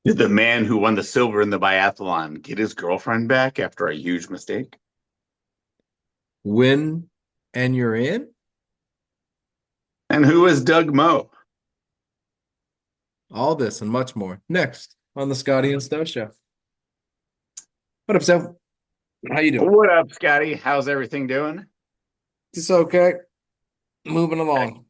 Did the man who won the silver in the biathlon get his girlfriend back after a huge mistake? Win and you're in? And who is Doug Moe? All this and much more next on the Scotty and Stowe Show. What up, Sam? How you doing? What up, Scotty? How's everything doing? Just okay. Moving along.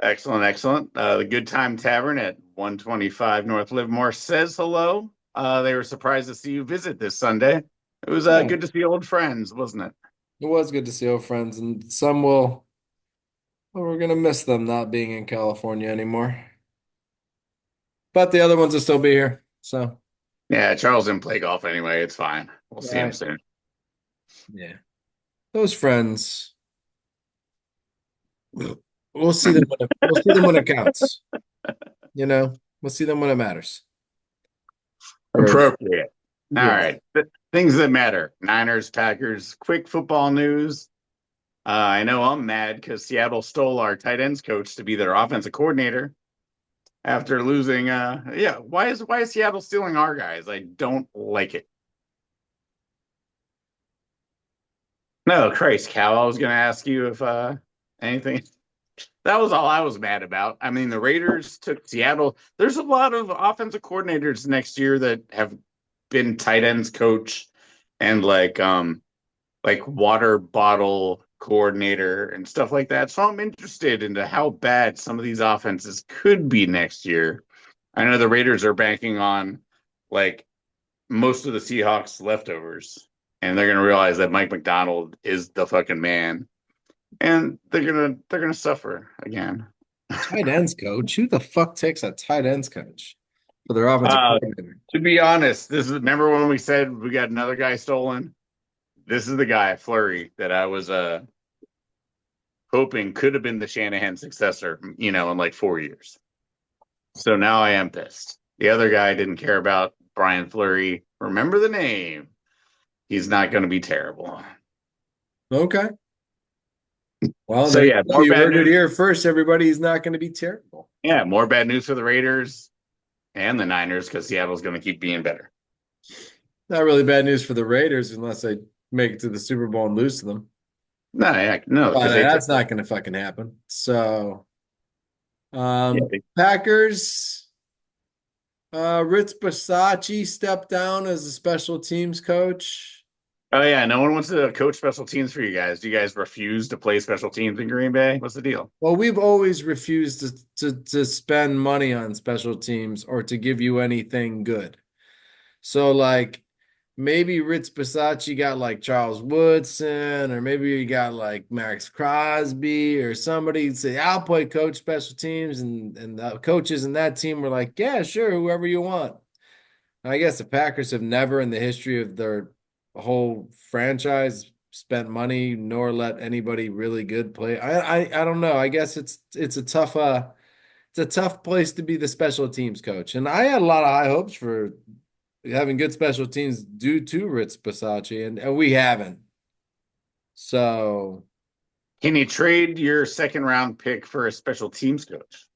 Excellent, excellent. The Good Time Tavern at 125 North Livermore says hello. They were surprised to see you visit this Sunday. It was Yeah, good to see old friends, wasn't it? it was good to see old friends, and some will, well, we're gonna miss them not being in California anymore. But the other ones will still be here. So, Yeah, Charles didn't play golf anyway. It's fine. We'll see him right. soon. Yeah. Those friends, we'll see them when it counts. You know, we'll see them when it matters. First, Appropriate. All yeah. right. Things that matter. Niners, Packers, quick football news. I know I'm mad because Seattle stole our tight ends coach to be their offensive coordinator after losing. Yeah, why is Seattle stealing our guys? I don't like it. No, Christ, Cal. I was going to ask you if anything. That was all I was mad about. I mean, the Raiders took Seattle. There's a lot of offensive coordinators next year that have been tight ends coach and like water bottle coordinator and stuff like that. So I'm interested into how bad some of these offenses could be next year. I know the Raiders are banking on like most of the Seahawks leftovers, and they're gonna realize that Mike McDonald is the fucking man, and they're gonna suffer again. Tight ends coach. Who the fuck takes a tight ends coach for their offensive Uh, coordinator? to be honest, this is remember when we said we got another guy stolen? This is the guy, Flurry, that I was hoping could have been the Shanahan successor, in like 4 years. So now I am pissed. The other guy didn't care about Brian Fleury. Remember the name. He's not going to be terrible. Okay. Well, So there you yeah, go. more You bad heard it news. here first. Everybody's not going to be terrible. Yeah, more bad news for the Raiders and the Niners because Seattle's going to keep being better. Not really bad news for the Raiders unless they make it to the Super Bowl and lose to them. No, yeah, no, But because they took. that's not going to fucking happen. So, Yeah. Packers, Rich Bisaccia stepped down as a special teams coach. Oh yeah, no one wants to coach special teams for you guys. Do you guys refuse to play special teams in Green Bay? What's the deal? Well, we've always refused to spend money on special teams or to give you anything good. So like maybe Rich Bisaccia got like Charles Woodson, or maybe you got like Max Crosby or somebody say, I'll play coach special teams, and the coaches in that team were like, yeah, sure, whoever you want. I guess the Packers have never in the history of their whole franchise spent money nor let anybody really good play. I don't know. I guess it's a tough place to be the special teams coach. And I had a lot of high hopes for having good special teams due to Rich Bisaccia, and we haven't. So Can you trade your second round pick for a special teams coach?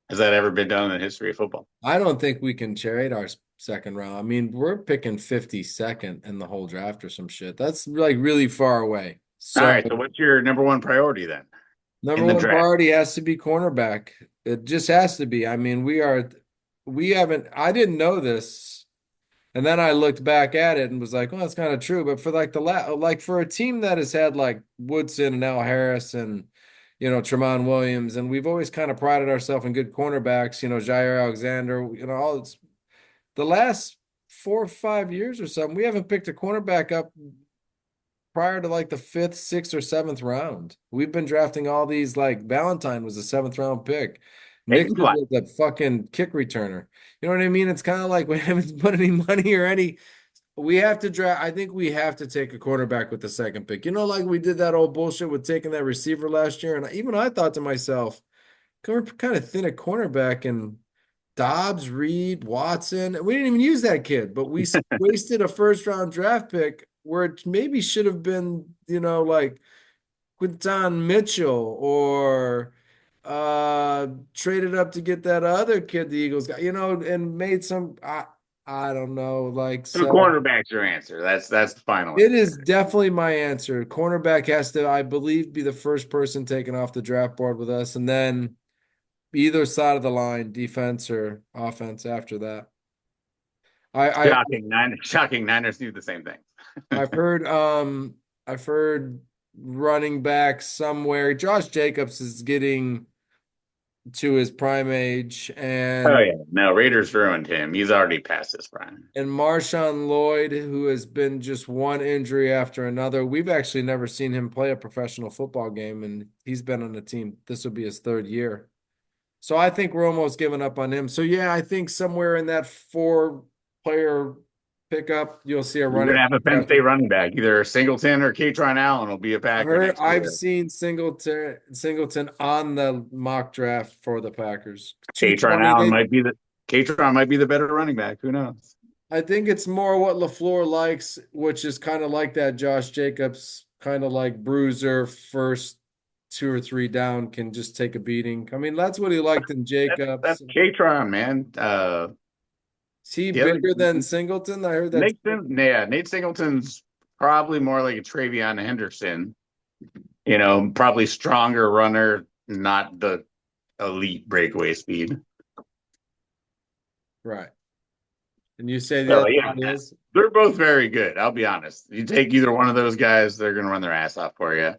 Has that ever been done in the history of football? I don't think we can trade our second round. I mean, we're picking 52nd in the whole draft or some shit. That's like really far away. All So right, so what's your number one priority then number in the one draft? priority has to be cornerback. It just has to be. I mean, we haven't, I didn't know this. And then I looked back at it and was like, well, that's kind of true. But for like like for a team that has had like Woodson and Al Harris and, Tremont Williams, and we've always kind of prided ourselves in good cornerbacks, Jair Alexander, all it's the last 4 or 5 years or something, we haven't picked a cornerback up prior to like the fifth, sixth, or seventh round. We've been drafting all these like Valentine was a seventh round pick. Nixon Explain. was that fucking kick returner. You know what I mean? It's kind of like we haven't put any money or any. We have to draft. I think we have to take a quarterback with the second pick. Like we did that old bullshit with taking that receiver last year. And even I thought to myself, we're kind of thin at cornerback and Dobbs, Reed, Watson. We didn't even use that kid, but we wasted a first round draft pick where it maybe should have been, like Quinton Mitchell or traded up to get that other kid the Eagles got, and made some. I don't know. Like, So so cornerback's your answer. That's the final it is answer. definitely my answer. Cornerback has to, I believe, be the first person taken off the draft board with us, and then either side of the line, defense or offense after that. I Shocking. Niners do the same thing. I've heard I've heard running back somewhere. Josh Jacobs is getting to his prime age, Oh yeah, no, Raiders ruined him. He's already past his prime. and Marshawn Lloyd, who has been just one injury after another. We've actually never seen him play a professional football game, and he's been on the team. This will be his third year. So I think we're almost giving up on him. So yeah, I think somewhere in that four-player pickup, you'll see a You're running gonna have a back Penn drafted. State running back, either Singleton or Katron Allen will be a Packer next I've year. seen Singleton on the mock draft for the Packers. Katron 220. Allen might be the Katron might be the better running back. Who knows? I think it's more what LaFleur likes, which is kind of like that Josh Jacobs, kind of like bruiser, first two or three down can just take a beating. I mean, that's what he liked in That's Jacobs. Katron, man. Is he The other bigger than Singleton? I heard that. Nate Singleton's probably more like a Travion Henderson. Probably stronger runner, not the elite breakaway speed. Right. And you say So that's yeah, what it is? they're both very good. I'll be honest. You take either one of those guys, they're going to run their ass off for you.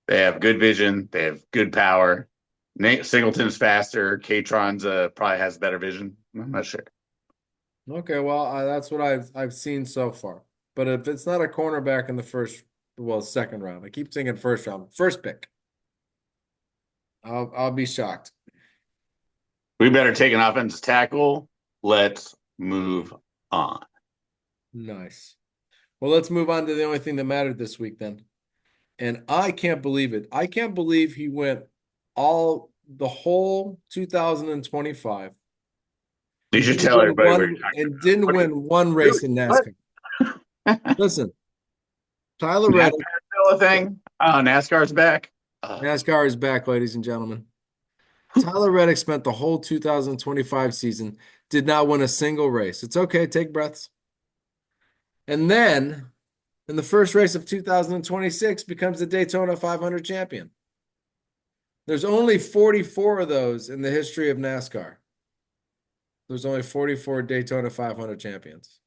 They have good vision. They have good power. Nate Singleton's faster. Katron's probably has better vision. I'm not sure. Okay, well, that's what I've seen so far. But if it's not a cornerback in the first, well, second round, I keep thinking first round, first pick, I'll be shocked. We better take an offensive tackle. Let's move on. Nice. Well, let's move on to the only thing that mattered this week then. And I can't believe it. I can't believe he went all the whole 2025 You and should didn't tell win everybody what you're one talking and didn't about. win one Really? race in What? NASCAR. Listen, Tyler NASCAR Reddick, still a thing? Oh, NASCAR's back. NASCAR is back, ladies and gentlemen. Tyler Reddick spent the whole 2025 season, did not win a single race. It's okay, take breaths. And then in the first race of 2026 becomes the Daytona 500 champion. There's only 44 of those in the history of NASCAR. There's only 44 Daytona 500 champions.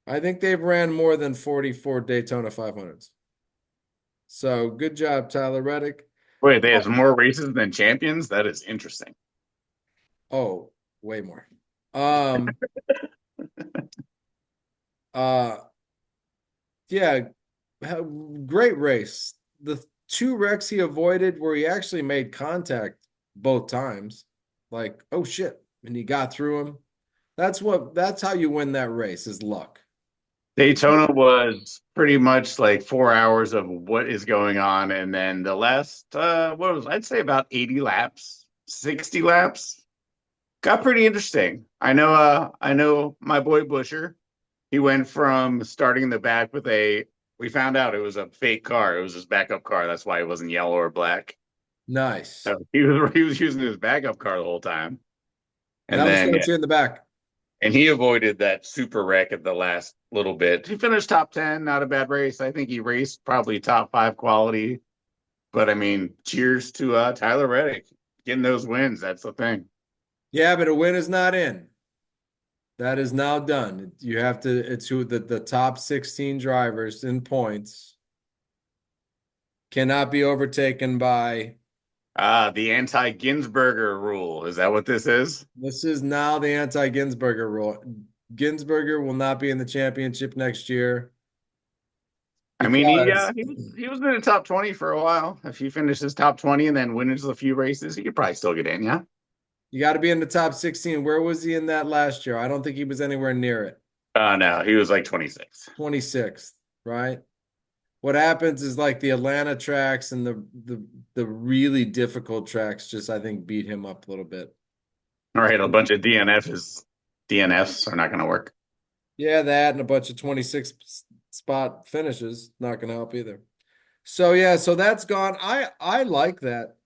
I think they've ran more than 44 Daytona 500s. So good job, Tyler Reddick. Wait, they have Oh, more races than champions? That is interesting. oh, way more. Um, uh, yeah, great race. The two wrecks he avoided where he actually made contact both times. Like, oh shit. And he got through him. That's how you win that race is luck. Daytona was pretty much like 4 hours of what is going on, and then the last I'd say about 80 laps, 60 laps. Got pretty interesting. I know my boy Busher. He went from starting in the back with we found out it was a fake car. It was his backup car. That's why it wasn't yellow or black. Nice. So he was using his backup car the whole time. And That'll then start you in the back. and he avoided that super wreck at the last little bit. He finished top 10, not a bad race. I think he raced probably top five quality. But I mean, cheers to Tyler Reddick getting those wins. That's the thing. Yeah, but a win is not in. That is now done. You have to, it's who the top 16 drivers in points cannot be overtaken by. The anti-Ginsberger rule. Is that what this is? This is now the anti-Ginsberger rule. Ginsberger will not be in the championship next year I mean, he because he was in the top 20 for a while. If he finishes top 20 and then wins a few races, he could probably still get in, yeah. you got to be in the top 16. Where was he in that last year? I don't think he was anywhere near it. No, he was like 26. 26th, right? What happens is like the Atlanta tracks and the really difficult tracks just I think beat him up a little bit. All right, a bunch of DNFs are not going to work. Yeah, that and a bunch of 26 spot finishes not going to help either. So yeah, so that's gone. I like that.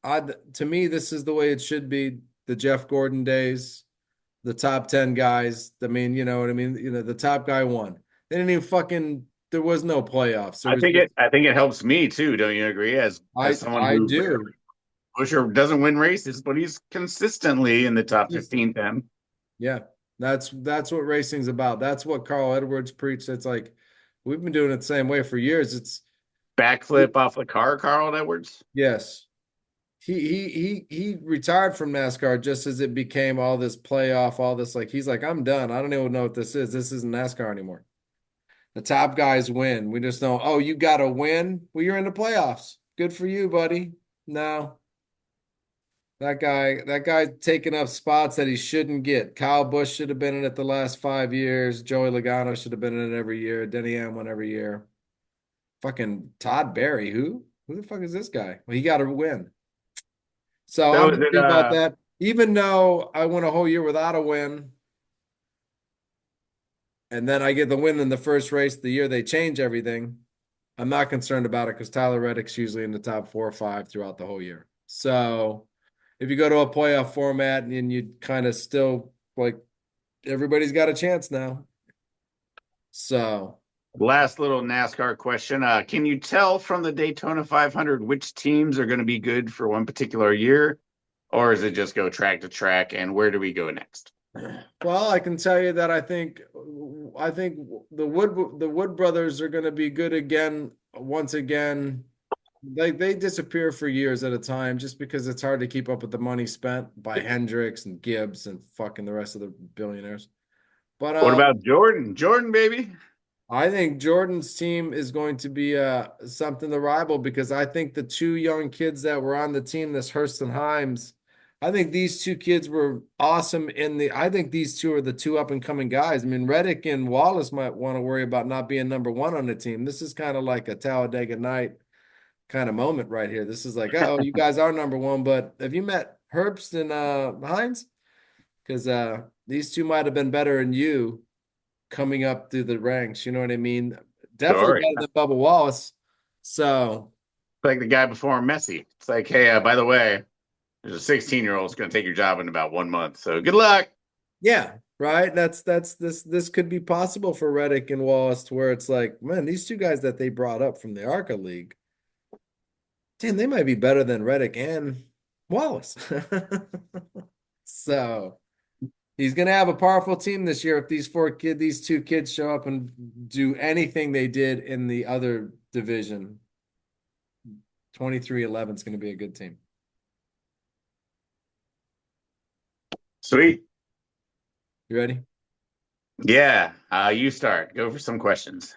To me this is the way it should be. The Jeff Gordon days. the top 10 guys. I mean, you know what I mean? You know, the top guy won. They didn't even fucking there was no playoffs. There was just I think it helps me too. Don't you agree? As someone I who do. Busher doesn't win races, but he's consistently in the top Just 15, 10. yeah. That's what racing's about. That's what Carl Edwards preached. It's like we've been doing it the same way for years. It's Backflip off the car, Carl Edwards. yes. He retired from NASCAR just as it became all this playoff, all this like he's like, I'm done. I don't even know what this is. This isn't NASCAR anymore. The top guys win. We just know, oh, you gotta win. Well, you're in the playoffs. Good for you, buddy. No, that guy taking up spots that he shouldn't get. Kyle Busch should have been in it the last 5 years. Joey Logano should have been in it every year. Denny Hamlin every year. Fucking Todd Berry, who? Who the fuck is this guy? Well, he got to win. So So I'm is it happy about that. Even though I went a whole year without a win, and then I get the win in the first race the year they change everything, I'm not concerned about it because Tyler Reddick's usually in the top 4 or 5 throughout the whole year. So if you go to a playoff format and you kind of still like everybody's got a chance now. So last little NASCAR question? Can you tell from the Daytona 500 which teams are going to be good for one particular year, or is it just go track to track? And where do we go next? well, I can tell you that I think the Wood brothers are going to be good again once again. They disappear for years at a time just because it's hard to keep up with the money spent by Hendricks and Gibbs and fucking the rest of the billionaires. But What about Jordan? Jordan, baby. I think Jordan's team is going to be something to rival because I think the two young kids that were on the team, this Hurst and Himes, I think these two kids were awesome I think these two are the two up and coming guys. I mean, Reddick and Wallace might want to worry about not being number one on the team. This is kind of like a Talladega Night kind of moment right here. This is like, oh, you guys are number one, but have you met Herbst and Hines? Because these two might have been better than you coming up through the ranks. You know what I mean? Definitely Sorry. better than Bubba Wallace. So Like the guy before Messi. It's like, hey, by the way, there's a 16-year-old who's going to take your job in about 1 month. So good luck. yeah, right. That's this could be possible for Reddick and Wallace to where it's like, man, these two guys that they brought up from the ARCA League, damn, they might be better than Reddick and Wallace. So he's gonna have a powerful team this year if these two kids show up and do anything they did in the other division. 23-11 is gonna be a good team. Sweet. You ready? Yeah. You start. Go for some questions.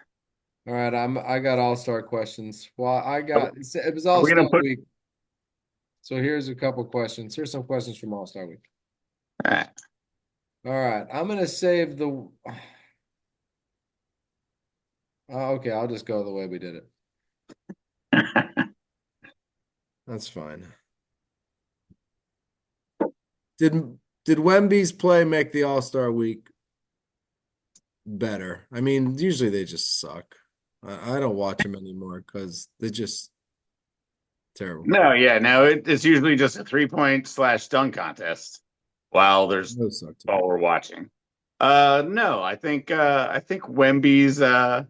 All right, I got all-star questions. Well, it was Are we all-star going to put? week. So here's a couple questions. Here's some questions from All-Star Week. All right. All right, I'm gonna save the okay, I'll just go the way we did it. That's fine. Did Wemby's play make the All-Star week better? I mean, usually they just suck. I don't watch them anymore because they're just terrible. No, yeah, no, it's usually just a 3 point slash dunk contest while there's Those suck too. while we're watching. No, I think Wemby's a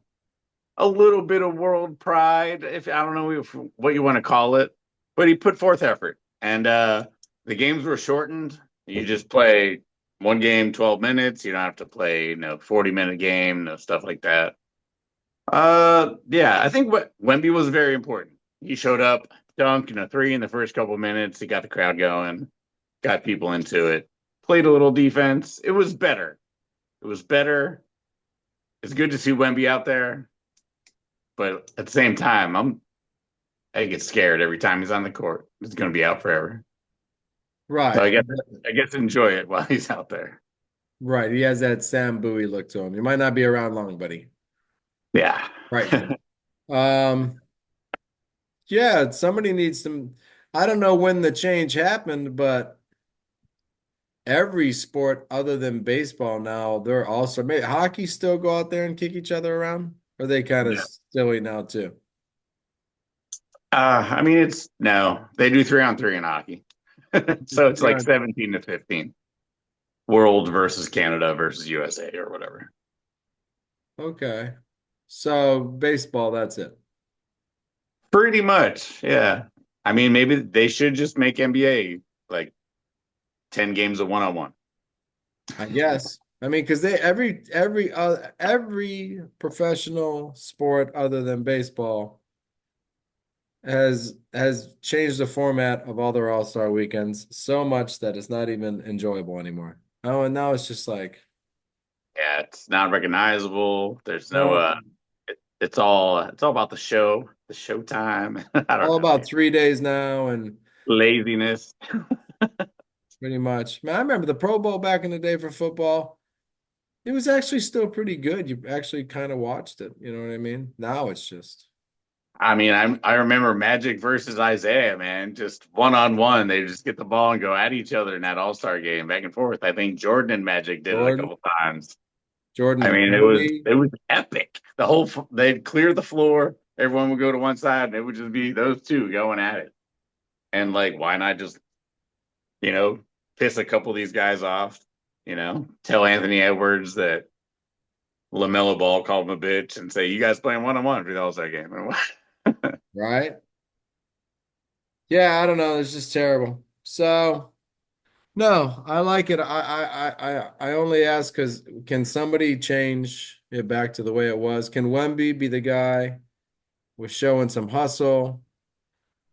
little bit of world pride, if I don't know what you want to call it, but he put forth effort. And the games were shortened. You just play one game 12 minutes. You don't have to play 40-minute game, no stuff like that. Yeah, I think what Wemby was very important. He showed up, dunked in a three in the first couple of minutes. He got the crowd going, got people into it, played a little defense. It was better. It was better. It's good to see Wemby out there, but at the same time, I get scared every time he's on the court. He's going to be out forever. So Right, I guess enjoy it while he's out there. right. He has that Sam Bowie look to him. He might not be around long, buddy. Yeah. Right. Yeah, somebody needs some. I don't know when the change happened, but every sport other than baseball now, they're also hockey still go out there and kick each other around? Or are they kind of Yeah. silly now too? I mean, no, they do 3-on-3 in hockey. So it's like Yeah. 17 to 15. world versus Canada versus USA or whatever. Okay. So baseball, that's it. Pretty much, yeah. I mean, maybe they should just make NBA like 10 games of one-on-one. I guess. I mean, because they every professional sport other than baseball has changed the format of all their All-Star weekends so much that it's not even enjoyable anymore. Oh, and now it's just like, Yeah, it's not recognizable. There's no no, it's all about the showtime. I don't all know, about man. 3 days now, and Laziness. pretty much. Man, I remember the Pro Bowl back in the day for football. It was actually still pretty good. You actually kind of watched it. You know what I mean? Now it's just I mean, I remember Magic versus Isaiah, man. Just one on one, they just get the ball and go at each other in that All-Star game, back and forth. I think Jordan and Magic did it a Jordan, couple times. Jordan I and mean, it was Kobe. it was epic. They'd clear the floor, everyone would go to one side, and it would just be those two going at it. And like, why not just you know piss a couple of these guys off? Tell Anthony Edwards that LaMelo Ball called him a bitch, and say you guys playing one on one for the All Star game. Right? Yeah, I don't know. It's just terrible. So no, I like it. I only ask because can somebody change it back to the way it was? Can Wemby be the guy with showing some hustle,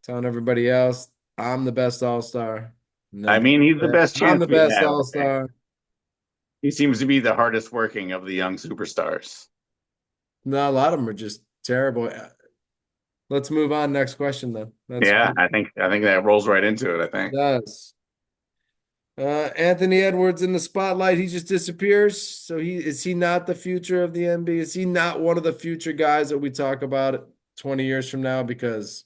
telling everybody else, I'm the best all-star? And I then mean, he's the best I'm chance the we best have. I think all-star. he seems to be the hardest working of the young superstars. No, a lot of them are just terrible. Let's move on. Next question then. That's Yeah, I think that rolls right into it. I think. does. Anthony Edwards in the spotlight. He just disappears. So he not the future of the NBA? Is he not one of the future guys that we talk about 20 years from now? Because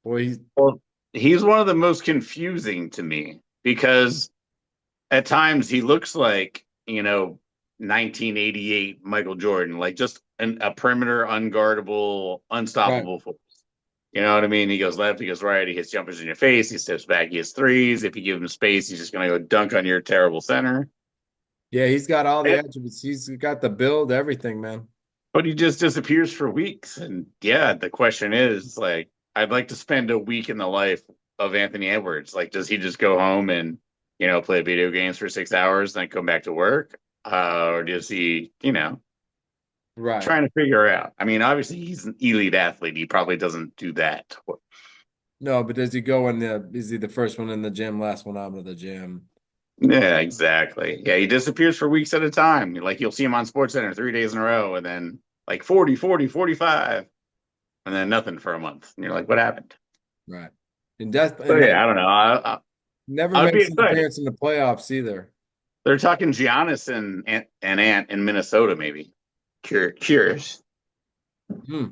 boy, Well, he's one of the most confusing to me because at times he looks like 1988 Michael Jordan, like just a perimeter, unguardable, right. unstoppable force. You know what I mean? He goes left, he goes right, he hits jumpers in your face, he steps back, he hits threes. If you give him space, he's just going to go dunk on your terrible center. Yeah, he's got all the Yeah. attributes. He's got the build, everything, man. But he just disappears for weeks. And yeah, the question is like, I'd like to spend a week in the life of Anthony Edwards. Like, does he just go home and, play video games for 6 hours, then come back to work? Or does he, Right. trying to figure out? I mean, obviously he's an elite athlete. He probably doesn't do that. No, but does he go in the, is he the first one in the gym, last one out of the gym? Yeah, exactly. Yeah, he disappears for weeks at a time. Like you'll see him on SportsCenter 3 days in a row and then like 40, 40, 45, and then nothing for a month. And you're like, what happened? Right. And that So and yeah, never I don't know. never I'd be makes an excited. appearance in the playoffs either. They're talking Giannis and Ant in Minnesota, maybe. Curious. Hmm.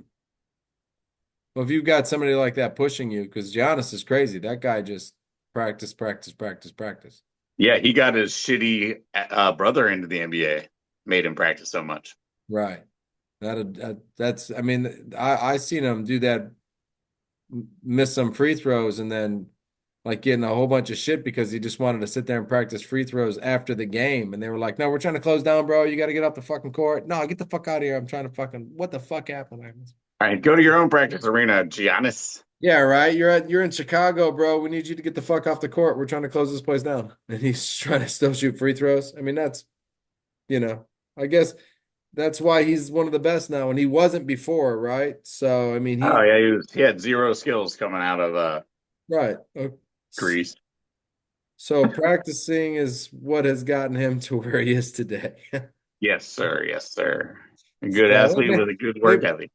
Well, if you've got somebody like that pushing you, because Giannis is crazy. That guy just practice, practice, practice, practice. Yeah, he got his shitty brother into the NBA, made him practice so much. Right. That's, I mean, I seen him do that, miss some free throws, and then like getting a whole bunch of shit because he just wanted to sit there and practice free throws after the game. And they were like, no, we're trying to close down, bro. You got to get off the fucking court. No, get the fuck out of here. I'm trying to fucking, what the fuck happened? All right, go to your own practice arena, Giannis. Yeah, right. You're in Chicago, bro. We need you to get the fuck off the court. We're trying to close this place down. And he's trying to still shoot free throws. I mean, that's, you know, I guess that's why he's one of the best now, and he wasn't before, right? So, I mean, Oh yeah, he had zero skills coming out of right. Greece. So practicing is what has gotten him to where he is today. Yes, sir. Yes, sir. A good So athlete with a good work maybe, ethic.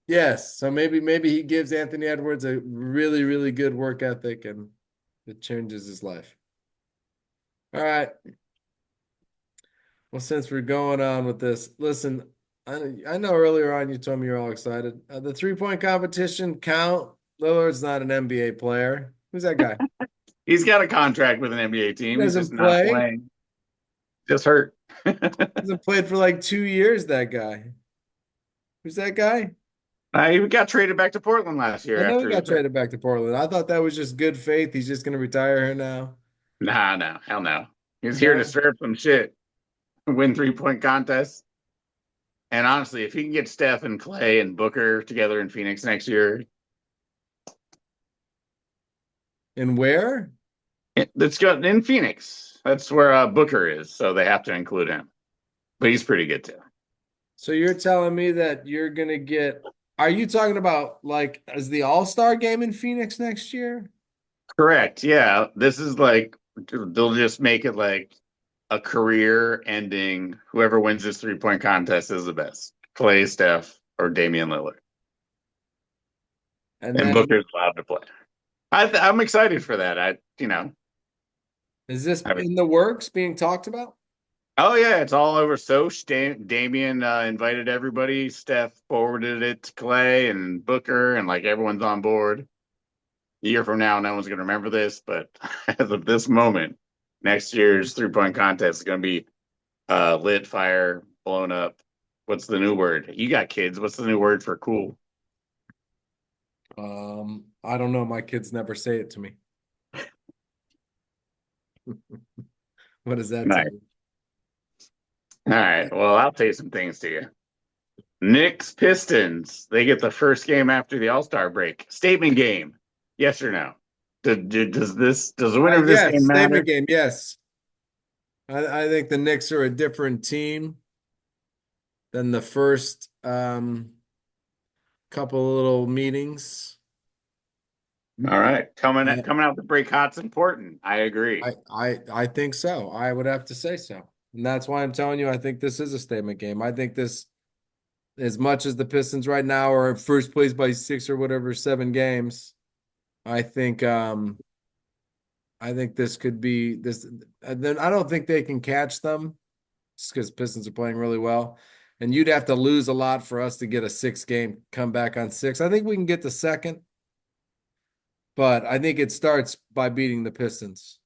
yes. So maybe he gives Anthony Edwards a really, really good work ethic and it changes his life. All right. Well, since we're going on with this, listen, I know earlier on you told me you're all excited. The 3-point competition count. Lillard's not an NBA player. Who's that guy? He's got a contract with an NBA He team. He's just doesn't not play. playing. Just hurt. Hasn't played for like 2 years, that guy. Who's that guy? He got traded back to Portland last I year know he after he got was hurt. traded back to Portland. I thought that was just good faith. He's just going to retire here now. Nah, no, hell no. He's here to Yeah. stir up some shit, win 3-point contests. And honestly, if he can get Steph and Clay and Booker together in Phoenix next year, And where? let's go in Phoenix. That's where Booker is, so they have to include him. But he's pretty good too. So you're telling me that you're gonna get, are you talking about like as the All-Star game in Phoenix next year? Correct. Yeah. This is like they'll just make it like a career ending. Whoever wins this 3-point contest is the best. Clay, Steph, or Damian Lillard. And And then Booker's allowed to play. I'm excited for that. is this I in the works being talked about? oh yeah, it's all over Soch. Damian invited everybody. Steph forwarded it to Clay and Booker, and like everyone's on board. A year from now, no one's going to remember this, but as of this moment, next year's 3-point contest is going to be lit, fire, blown up. What's the new word? You got kids. What's the new word for cool? I don't know. My kids never say it to me. What does that tell Nice. you? All right. Well, I'll tell you some things to you. Knicks Pistons. They get the first game after the All Star break. Statement game. Yes or no? Does the winner of this Yes, game statement matter? game. Yes. I think the Knicks are a different team than the first couple of little meetings. All right. Uh, Coming out the break hot's important. I agree. I think so. I would have to say so. And that's why I'm telling you, I think this is a statement game. I think this, as much as the Pistons right now are first place by 6 or whatever, 7 games, I think I think this could be this. And then I don't think they can catch them just because Pistons are playing really well. And you'd have to lose a lot for us to get a 6 game comeback on 6. I think we can get the second, but I think it starts by beating the Pistons.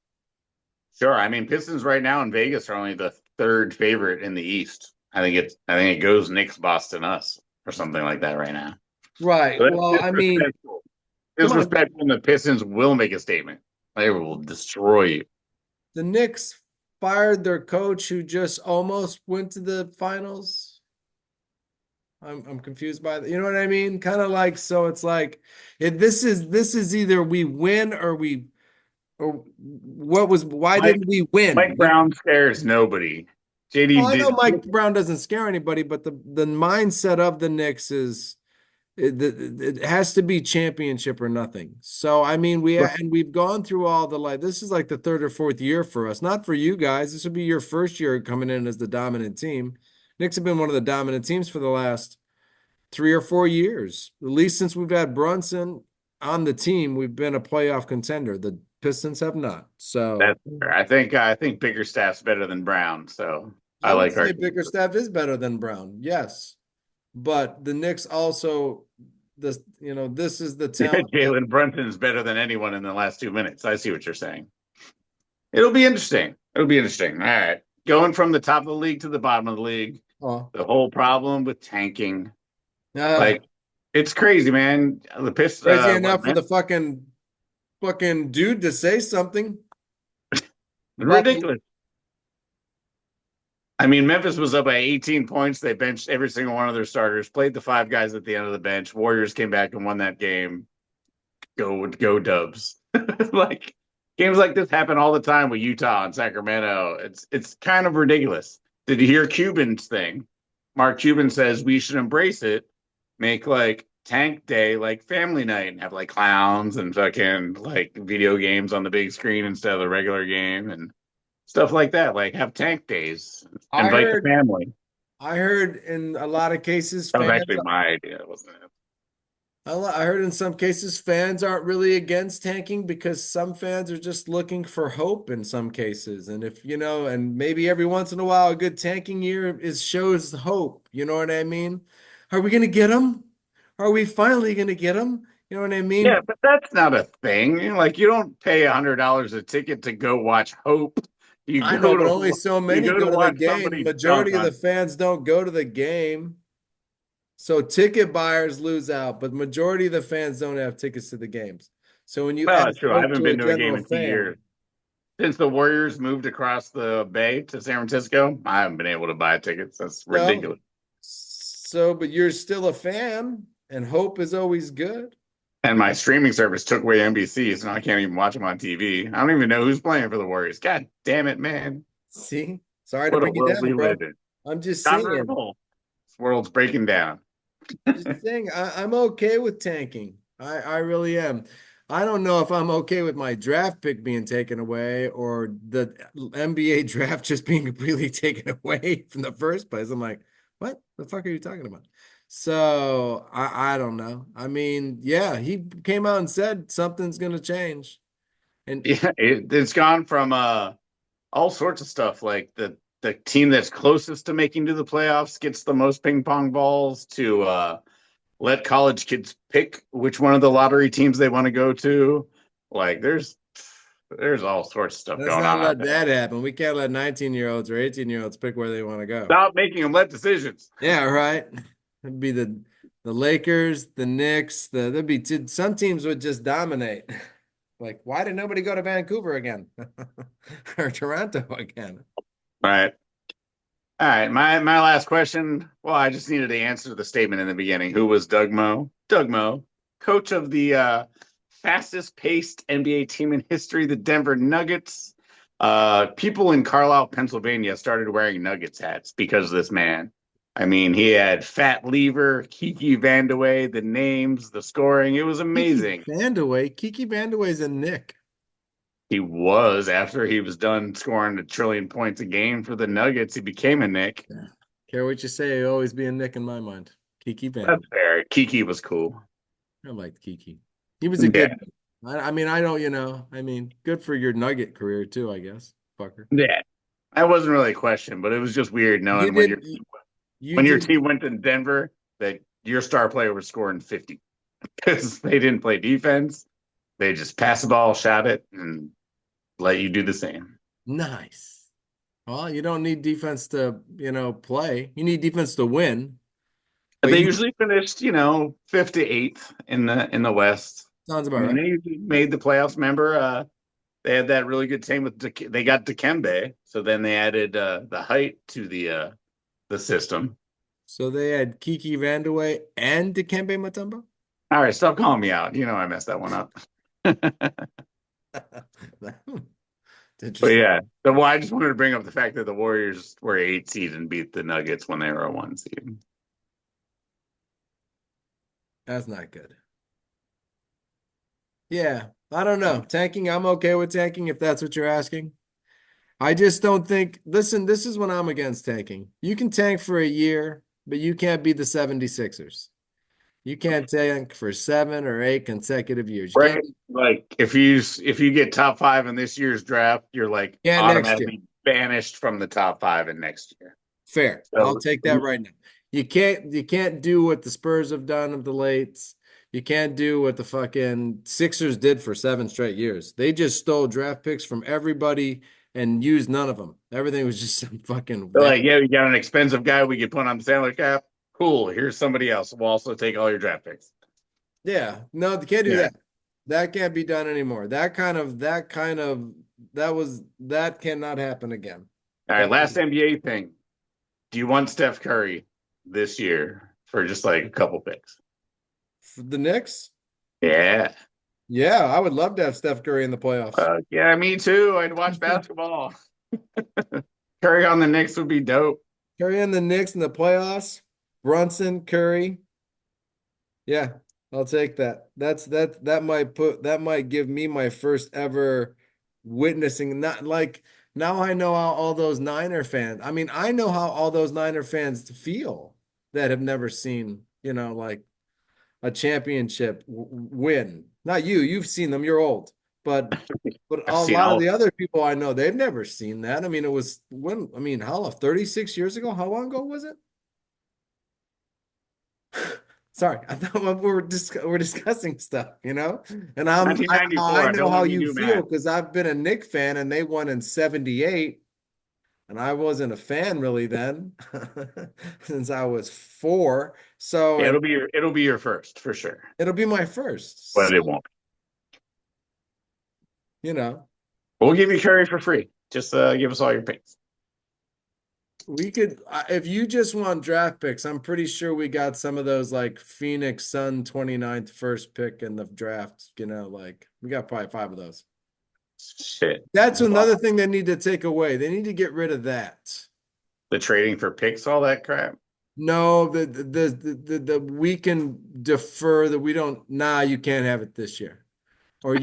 Sure. I mean, Pistons right now in Vegas are only the third favorite in the East. I think it goes Knicks, Boston, us, or something like that right now. Right. So that's Well, I mean, disrespectful. come on. Disrespectful, and the Pistons will make a statement. They will destroy you. The Knicks fired their coach who just almost went to the finals. I'm confused by that. You know what I mean? Kind of like, so it's like this is either we win or we or what was why Mike didn't we win? Mike Brown scares nobody. Well, JD I know did. Mike Brown doesn't scare anybody, but the mindset of the Knicks is it has to be championship or nothing. So I mean, we've gone through all the like this is like the third or fourth year for us. Not for you guys. This would be your first year coming in as the dominant team. Knicks have been one of the dominant teams for the last 3 or 4 years. At least since we've had Brunson on the team, we've been a playoff contender. The Pistons have not. So That's fair. I think Bickerstaff's better than Brown, so I I would like our say chances. Bickerstaff is better than Brown. Yes. But the Knicks also this this is the talent that Jalen Brunson's better than anyone in the last 2 minutes. I see what you're saying. It'll be interesting. It'll be interesting. All right. Going from the top of the league to the bottom of the league, oh the whole problem with tanking. uh, Like, it's crazy, man. The piss crazy what enough for man? the fucking dude to say something about the Ridiculous. I mean, Memphis was up by 18 points. They benched every single one of their starters, played the 5 guys at the end of the bench. Warriors came back and won that game. Go Dubs. Like games like this happen all the time with Utah and Sacramento. It's kind of ridiculous. Did you hear Cuban's thing? Mark Cuban says we should embrace it, make like tank day like family night and have like clowns and fucking like video games on the big screen instead of the regular game and stuff like that. Like have tank days. I Invite the heard family. I heard in a lot of cases That was fans actually my idea, wasn't it? I heard in some cases fans aren't really against tanking because some fans are just looking for hope in some cases. And if and maybe every once in a while a good tanking year is shows hope. You know what I mean? Are we gonna get them? Are we finally gonna get them? You know what I Yeah, mean? but that's not a thing. Like you don't pay $100 a ticket to go watch Hope. You I know, go but to only so you many go to go to the watch game. somebody dunk Majority of the on. fans don't go to the game. So ticket buyers lose out, but majority of the fans don't have tickets to the games. So when you Well, ask that's true. I hope haven't to a been to a game general in 2 years. fan, Since the Warriors moved across the bay to San Francisco, I haven't been able to buy tickets. That's So, ridiculous. but you're still a fan, and hope is always good. And my streaming service took away NBC, so now I can't even watch them on TV. I don't even know who's playing for the Warriors. God damn it, man. See, sorry to What a bring you world we down, live bro. in. I'm just Not at saying. all. This world's breaking down. Just saying, I'm okay with tanking. I really am. I don't know if I'm okay with my draft pick being taken away or the NBA draft just being completely taken away from the first place. I'm like, what the fuck are you talking about? So I don't know. I mean, yeah, he came out and said something's gonna change. And Yeah, it's gone from all sorts of stuff like the team that's closest to making to the playoffs gets the most ping pong balls to let college kids pick which one of the lottery teams they want to go to. Like there's all sorts of stuff let's going not on out let there. that happen. We can't let 19-year-olds or 18-year-olds pick where they want to go. Stop making them let decisions. Yeah, right. It'd be the Lakers, the Knicks, there'd be some teams would just dominate. Like, why did nobody go to Vancouver again? Or Toronto again? All right. All right. My last question. Well, I just needed to answer the statement in the beginning. Who was Doug Moe? Doug Moe, coach of the fastest paced NBA team in history, the Denver Nuggets. People in Carlisle, Pennsylvania started wearing Nuggets hats because of this man. I mean, he had Fat Lever, Kiki Vandeweghe, the names, the scoring. It was amazing. Kiki Vandeweghe's a Nick. He was after he was done scoring a trillion points a game for the Nuggets. He became a Nick. Yeah. Care what you say, he'll always be a Nick in my mind. Kiki That's Vandeweghe. fair. Kiki was cool. I liked Kiki. He was a Yeah, good. I mean, I don't, I mean, good for your Nugget career too, I guess. Fucker. yeah. That wasn't really a question, but it was just weird You knowing did. You when your did. team went to Denver that your star player was scoring 50 because they didn't play defense. They just passed the ball, shot it, and let you do the same. Nice. Well, you don't need defense to, play. You need defense to win. But They you usually finished, fifth to eighth in the West. sounds I about mean, right. they usually made the playoffs. Remember, they had that really good team with they got Dikembe, so then they added the height to the system. So they had Kiki Vandeweghe and Dikembe Mutombo. All right, stop calling me out. You know I messed that one up. But Interesting. yeah, well, I just wanted to bring up the fact that the Warriors were 8 seed and beat the Nuggets when they were a 1 seed. That's not good. Yeah, I don't know. Tanking, I'm okay with tanking if that's what you're asking. I just don't think, listen, this is when I'm against tanking. You can tank for a year, but you can't be the 76ers. You can't tank for 7 or 8 consecutive years. You Right? Like if you get top five in this year's draft, you're like can't next year. automatically banished from the top five in next year. Fair. I'll So take that right now. You can't do what the Spurs have done of the lates. You can't do what the fucking Sixers did for 7 straight years. They just stole draft picks from everybody and used none of them. Everything was just some fucking they're like, value. yeah, we got an expensive guy we could put on the salary cap. Cool. Here's somebody else. We'll also take all your draft picks. Yeah, no, they can't do Yeah. that. That can't be done anymore. That cannot happen again. All right. That Last was NBA thing. Do you want Steph Curry this year for just like a couple picks? for the Knicks. Yeah. Yeah, I would love to have Steph Curry in the playoffs. Yeah, me too. I'd watch basketball. Curry on the Knicks would be dope. Curry in the Knicks in the playoffs. Brunson, Curry. Yeah, I'll take that. That might give me my first ever witnessing. Not like now I know how all those Niner fans. I mean, I know how all those Niner fans feel that have never seen, like a championship win. Not you, you've seen them, you're old. But I've a seen lot of all. the other people I know, they've never seen that. I mean, it was when, I mean, how long, 36 years ago? How long ago was it? Sorry, I thought we're discussing stuff, and I 1994. know Don't how make me you do feel math. because I've been a Knick fan and they won in 78 and I wasn't a fan really then since I was 4. So, Yeah, and it'll be your first for sure, it'll be my first. but So, it won't. you know, We'll give you Curry for free. Just give us all your picks. We could, if you just want draft picks, I'm pretty sure we got some of those like Phoenix Sun 29th first pick in the draft. Like we got probably five of those. Shit. That's That's a lot. another thing they need to take away. They need to get rid of that. The trading for picks, all that crap. No, the we can defer that we don't, nah, you can't have it this year. Or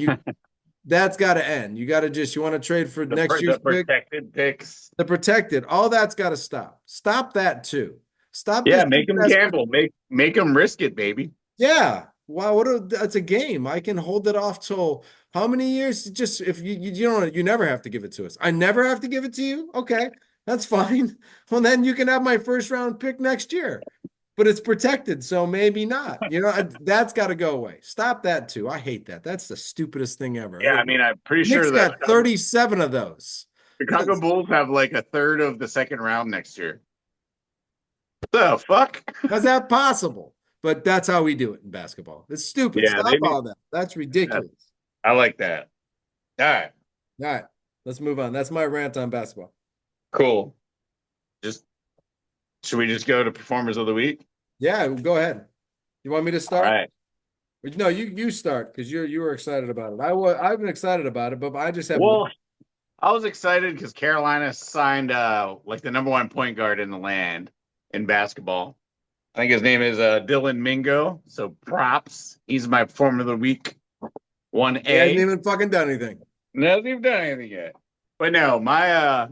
that's got to end. You want to trade for next The year's pick? protected picks. The protected, all that's got to stop. Stop that too. Stop this Yeah, make them investment. gamble. Make them risk it, baby. Yeah. Wow, that's a game. I can hold it off till how many years? Just if you don't, you never have to give it to us. I never have to give it to you. Okay, that's fine. Well, then you can have my first round pick next year, but it's protected, so maybe not. That's got to go away. Stop that too. I hate that. That's the stupidest thing ever. Yeah, I mean, I'm pretty sure Knicks the got 37 of those. Chicago Bulls have like a third of the second round next year. The fuck? How's that possible? But that's how we do it in basketball. It's stupid. Yeah, Stop all that. That's ridiculous. I like that. All right, All right, let's move on. That's my rant on basketball. cool. Just should we just go to performers of the week? Yeah, go ahead. You want me to All start? right. No, you start because you were excited about it. I've been excited about it, but I just have Well, I was excited because Carolina signed like the number one point guard in the land in basketball. I think his name is Dylan Mingo. So props. He's my performer of the week. he hasn't 1A. even fucking done anything. Hasn't even done anything yet. But no, my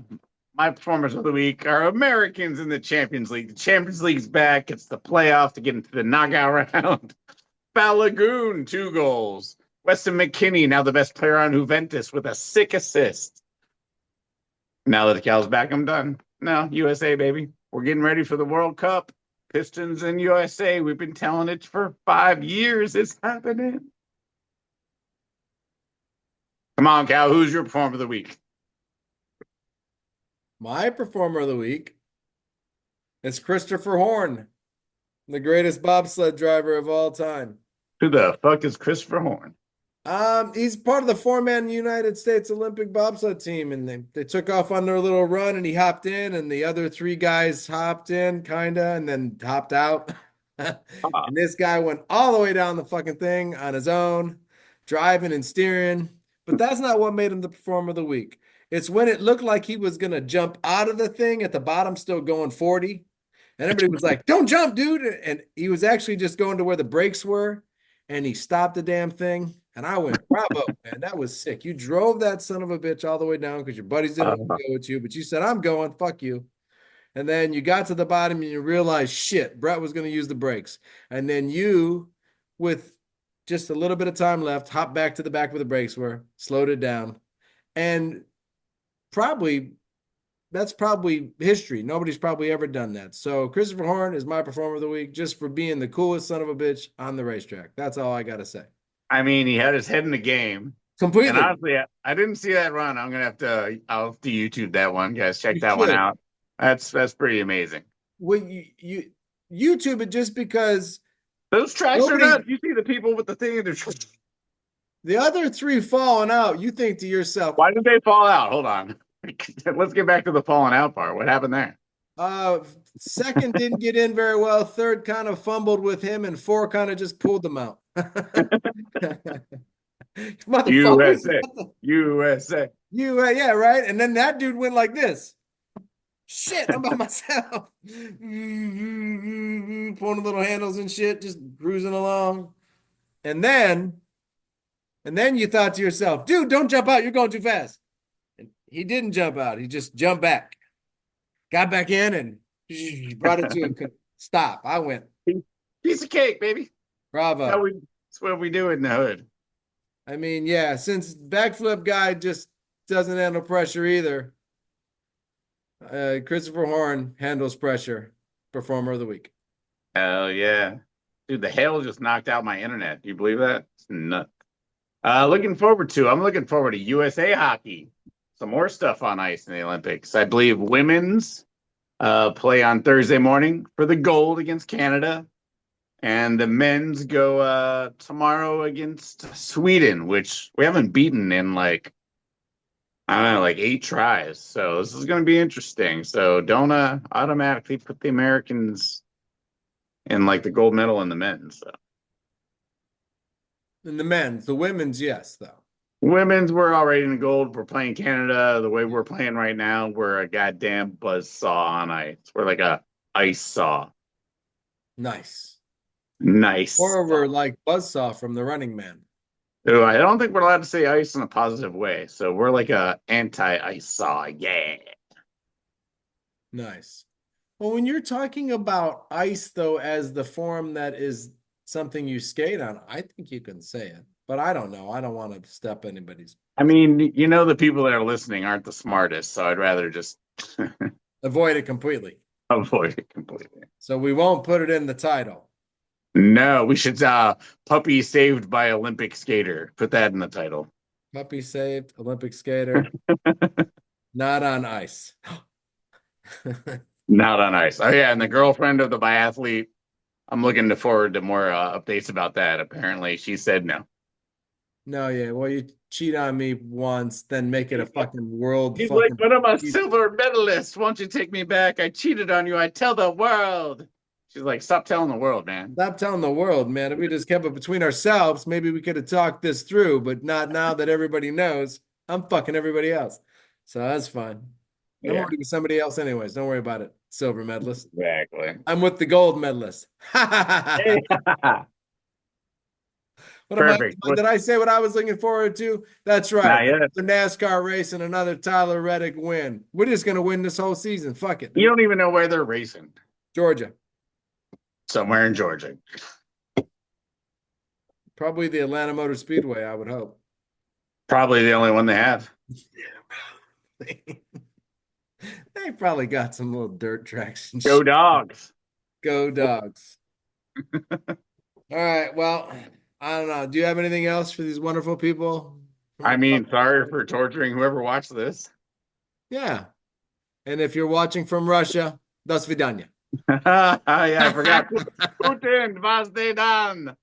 performers of the week are Americans in the Champions League. The Champions League's back. It's the playoff to get into the knockout round. Balagoon, 2 goals. Weston McKinney, now the best player on Juventus with a sick assist. Now that the Cal's back, I'm done. No, USA, baby. We're getting ready for the World Cup. Pistons and USA. We've been telling it for 5 years. It's happening. Come on, Cal. Who's your performer of the week? My performer of the week is Christopher Horn, the greatest bobsled driver of all time. Who the fuck is Christopher Horn? He's part of the four-man United States Olympic bobsled team, and they took off on their little run, and he hopped in, and the other three guys hopped in, kinda, and then hopped out. And this guy went all the way down the fucking thing on his own, driving and steering. But that's not what made him the performer of the week. It's when it looked like he was gonna jump out of the thing at the bottom, still going 40. And everybody was like, "Don't jump, dude!" And he was actually just going to where the brakes were, and he stopped the damn thing. And I went, "Bravo, man! That was sick. You drove that son of a bitch all the way down because your buddies didn't want to go with you, but you said, 'I'm going. Fuck you.'" And then you got to the bottom and you realized, shit, Brett was going to use the brakes. And then you, with just a little bit of time left, hopped back to the back where the brakes were, slowed it down, and probably that's probably history. Nobody's probably ever done that. So Christopher Horn is my performer of the week just for being the coolest son of a bitch on the racetrack. That's all I got to say. I mean, he had his head in the game. And Completely. honestly, I didn't see that run. I'll have to YouTube that one, guys. Check You that one should. out. That's pretty amazing. When you YouTube it just because Those tracks are nobody, nuts. You see the people with the thing, and they're the other three falling out, you think to yourself, why did they fall out? Hold on. Let's get back to the falling out part. What happened there? Uh, second didn't get in very well. Third kind of fumbled with him, and four kind of just pulled them out. Motherfuckers. USA. USA. Yeah, right. And then that dude went like this. Shit, I'm by myself. Pulling the little handles and shit, just cruising along. And then, you thought to yourself, dude, don't jump out. You're going too fast. And he didn't jump out. He just jumped back. Got back in and brought it to a stop. I went, Piece of cake, baby. bravo. That's what we do in the hood. I mean, yeah, since backflip guy just doesn't handle pressure either, Christopher Horn handles pressure. Performer of the week. Hell yeah. Dude, the hail just knocked out my internet. Do you believe that? It's nuts. I'm looking forward to USA hockey. Some more stuff on ice in the Olympics. I believe women's play on Thursday morning for the gold against Canada. And the men's go tomorrow against Sweden, which we haven't beaten in like I don't know, like 8 tries. So this is going to be interesting. So don't automatically put the Americans in like the gold medal in the men's. So. In the men's, the women's, yes, though. Women's, we're already in the gold. We're playing Canada. The way we're playing right now, we're a goddamn buzz saw on ice. We're like a ice saw. Nice. Nice. Or we're like Buzzsaw from The Running Man. Ooh, I don't think we're allowed to say ice in a positive way. So we're like a anti-ice saw. Yeah. Nice. Well, when you're talking about ice, though, as the form that is something you skate on, I think you can say it. But I don't know. I don't want to step anybody's. I mean, you know, the people that are listening aren't the smartest, so I'd rather just Avoid it completely. avoid it completely. So we won't put it in the title. No, we should puppy saved by Olympic skater. Put that in the title. Puppy saved, Olympic skater, not on ice. Not on ice. Oh yeah, and the girlfriend of the biathlete. I'm looking forward to more updates about that. Apparently, she said no. No, yeah. Well, you cheat on me once, then make it a fucking world She's like, fucking. but I'm a silver medalist. Won't you take me back? I cheated on you. I tell the world. She's like, stop telling the world, man. Stop telling the world, man. If we just kept it between ourselves, maybe we could have talked this through, but not now that everybody knows I'm fucking everybody else. So that's fine. I'm Yeah, already with somebody else, anyways. Don't worry about it. Silver medalist. exactly. I'm with the gold medalist. What am I? Perfect. Did I say what I was looking forward to? That's right. Not yet. The NASCAR race and another Tyler Reddick win. We're just gonna win this whole season. Fuck it. You don't even know where they're racing. Georgia. Somewhere in Georgia. Probably the Atlanta Motor Speedway, I would hope. Probably the only one they have. They probably got some little dirt tracks and Go shit. dogs. Go dogs. All right. Well, I don't know. Do you have anything else for these wonderful people? I mean, sorry for torturing whoever watched this. Yeah. And if you're watching from Russia, до свидания. Yeah, I forgot. Putin, was they done?